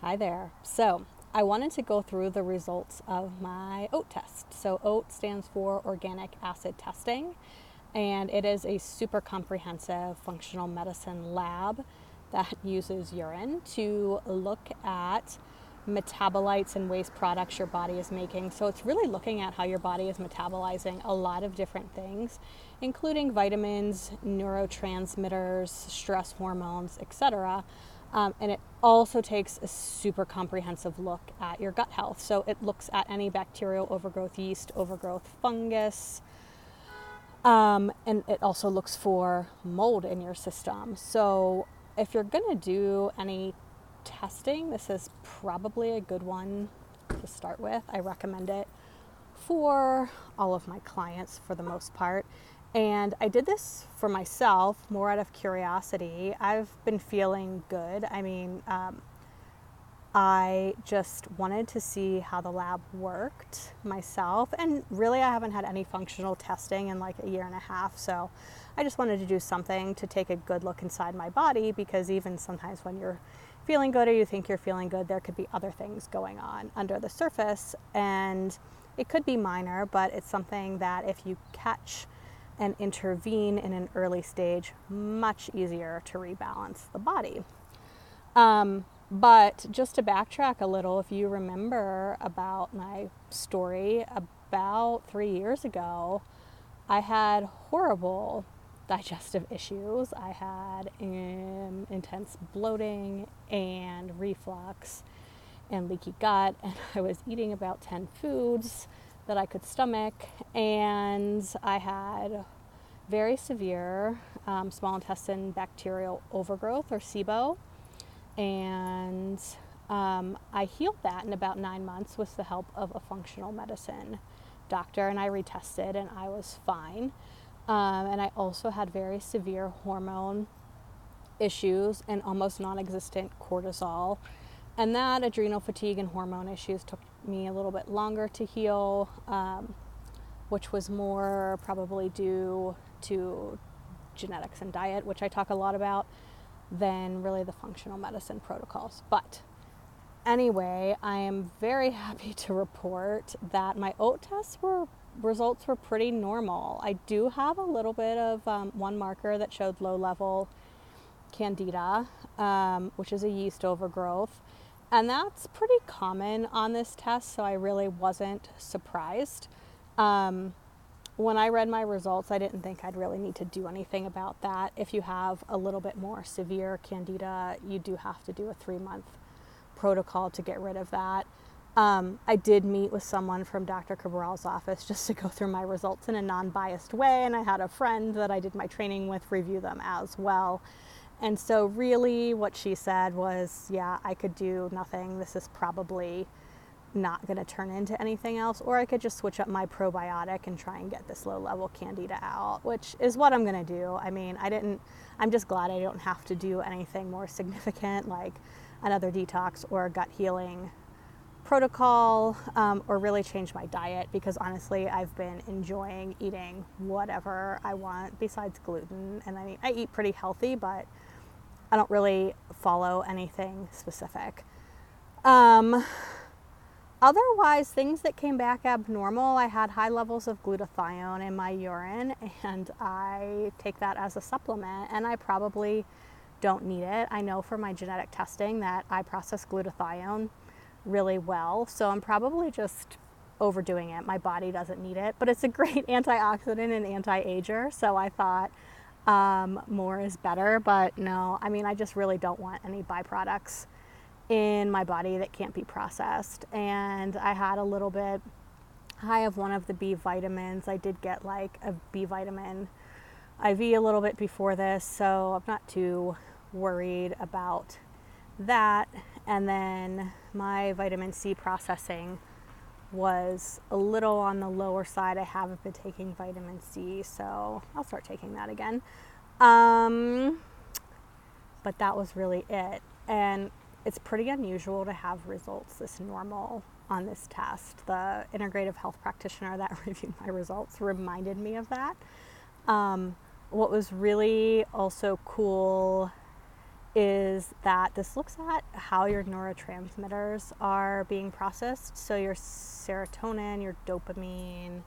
Hi there. So, I wanted to go through the results of my OAT test. So, OAT stands for Organic Acid Testing, and it is a super comprehensive functional medicine lab that uses urine to look at metabolites and waste products your body is making. So, it's really looking at how your body is metabolizing a lot of different things, including vitamins, neurotransmitters, stress hormones, etc. And it also takes a super comprehensive look at your gut health. So it looks at any bacterial overgrowth, yeast overgrowth, fungus, and it also looks for mold in your system. So if you're going to do any testing, this is probably a good one to start with. I recommend it for all of my clients for the most part. And I did this for myself more out of curiosity. I've been feeling good. I just wanted to see how the lab worked myself. And really, I haven't had any functional testing in like a year and a half. So I just wanted to do something to take a good look inside my body, because even sometimes when you're feeling good or you think you're feeling good, there could be other things going on under the surface. And it could be minor, but it's something that if you catch and intervene in an early stage, much easier to rebalance the body. But just to backtrack a little, if you remember about my story, about 3 years ago, I had horrible digestive issues. I had intense bloating and reflux and leaky gut, and I was eating about 10 foods that I could stomach, and I had very severe small intestine bacterial overgrowth, or SIBO, and I healed that in about 9 months with the help of a functional medicine doctor, and I retested and I was fine. And I also had very severe hormone issues and almost non-existent cortisol. And that adrenal fatigue and hormone issues took me a little bit longer to heal, which was more probably due to genetics and diet, which I talk a lot about, than really the functional medicine protocols. But anyway, I am very happy to report that my OAT results were pretty normal. I do have a little bit of one marker that showed low level candida, which is a yeast overgrowth. And that's pretty common on this test, so I really wasn't surprised. When I read my results, I didn't think I'd really need to do anything about that. If you have a little bit more severe candida, you do have to do a 3-month protocol to get rid of that. I did meet with someone from Dr. Cabral's office just to go through my results in a non-biased way, and I had a friend that I did my training with review them as well. And so really what she said was, yeah, I could do nothing. This is probably not going to turn into anything else, or I could just switch up my probiotic and try and get this low level candida out, which is what I'm going to do. I'm just glad I don't have to do anything more significant like another detox or a gut healing protocol, or really change my diet, because honestly I've been enjoying eating whatever I want besides gluten. And I eat pretty healthy, but I don't really follow anything specific. Otherwise, things that came back abnormal, I had high levels of glutathione in my urine, and I take that as a supplement, and I probably don't need it. I know from my genetic testing that I process glutathione really well, so I'm probably just overdoing it. My body doesn't need it, but it's a great antioxidant and anti-ager, so I thought more is better. But no, I just really don't want any byproducts in my body that can't be processed. And I had a little bit high of one of the B vitamins. I did get like a B vitamin IV a little bit before this, so I'm not too worried about that. And then my vitamin C processing was a little on the lower side. I haven't been taking vitamin C, so I'll start taking that again. But that was really it. And it's pretty unusual to have results this normal on this test. The integrative health practitioner that reviewed my results reminded me of that. What was really also cool is that this looks at how your neurotransmitters are being processed. So your serotonin, your dopamine,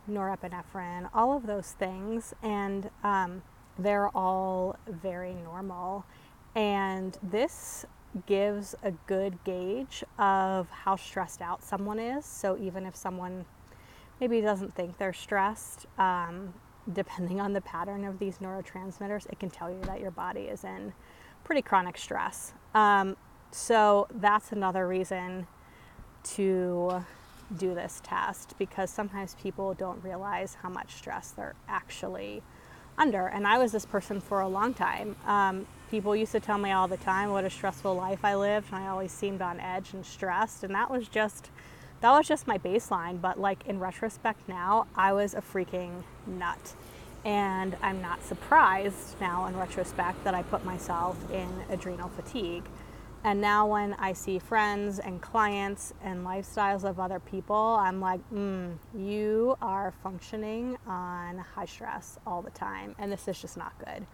norepinephrine, all of those things. And they're all very normal. And this gives a good gauge of how stressed out someone is. So even if someone maybe doesn't think they're stressed, depending on the pattern of these neurotransmitters, it can tell you that your body is in pretty chronic stress. So that's another reason to do this test, because sometimes people don't realize how much stress they're actually under. And I was this person for a long time. People used to tell me all the time what a stressful life I lived, and I always seemed on edge and stressed, and that was just my baseline. But like in retrospect now, I was a freaking nut. And I'm not surprised now in retrospect that I put myself in adrenal fatigue. And now when I see friends and clients and lifestyles of other people, I'm like, you are functioning on high stress all the time. And this is just not good.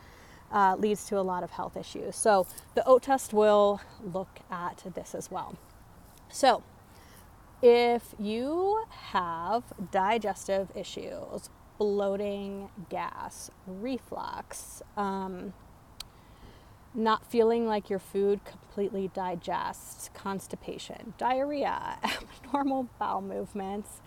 Leads to a lot of health issues. So the OAT test will look at this as well. So if you have digestive issues, bloating, gas, reflux, not feeling like your food completely digests, constipation, diarrhea, abnormal bowel movements,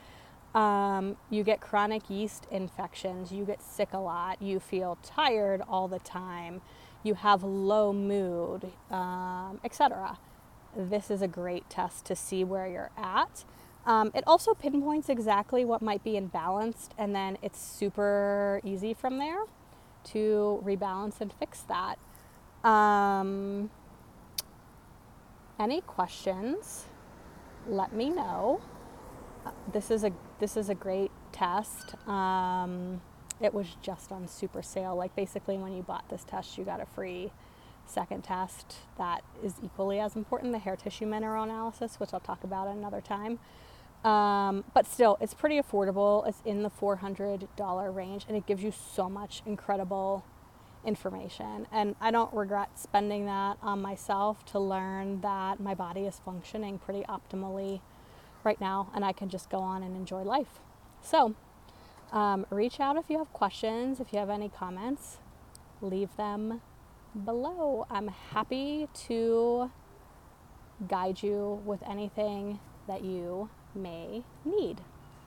you get chronic yeast infections, you get sick a lot, you feel tired all the time, you have low mood, etc. This is a great test to see where you're at. It also pinpoints exactly what might be imbalanced, and then it's super easy from there to rebalance and fix that. Any questions? Let me know. This is a great test. It was just on super sale. Like basically when you bought this test, you got a free second test that is equally as important, the hair tissue mineral analysis, which I'll talk about another time. But still, it's pretty affordable. It's in the $400 range, and it gives you so much incredible information. And I don't regret spending that on myself to learn that my body is functioning pretty optimally right now, and I can just go on and enjoy life. So reach out if you have questions. If you have any comments, leave them below. I'm happy to guide you with anything that you may need.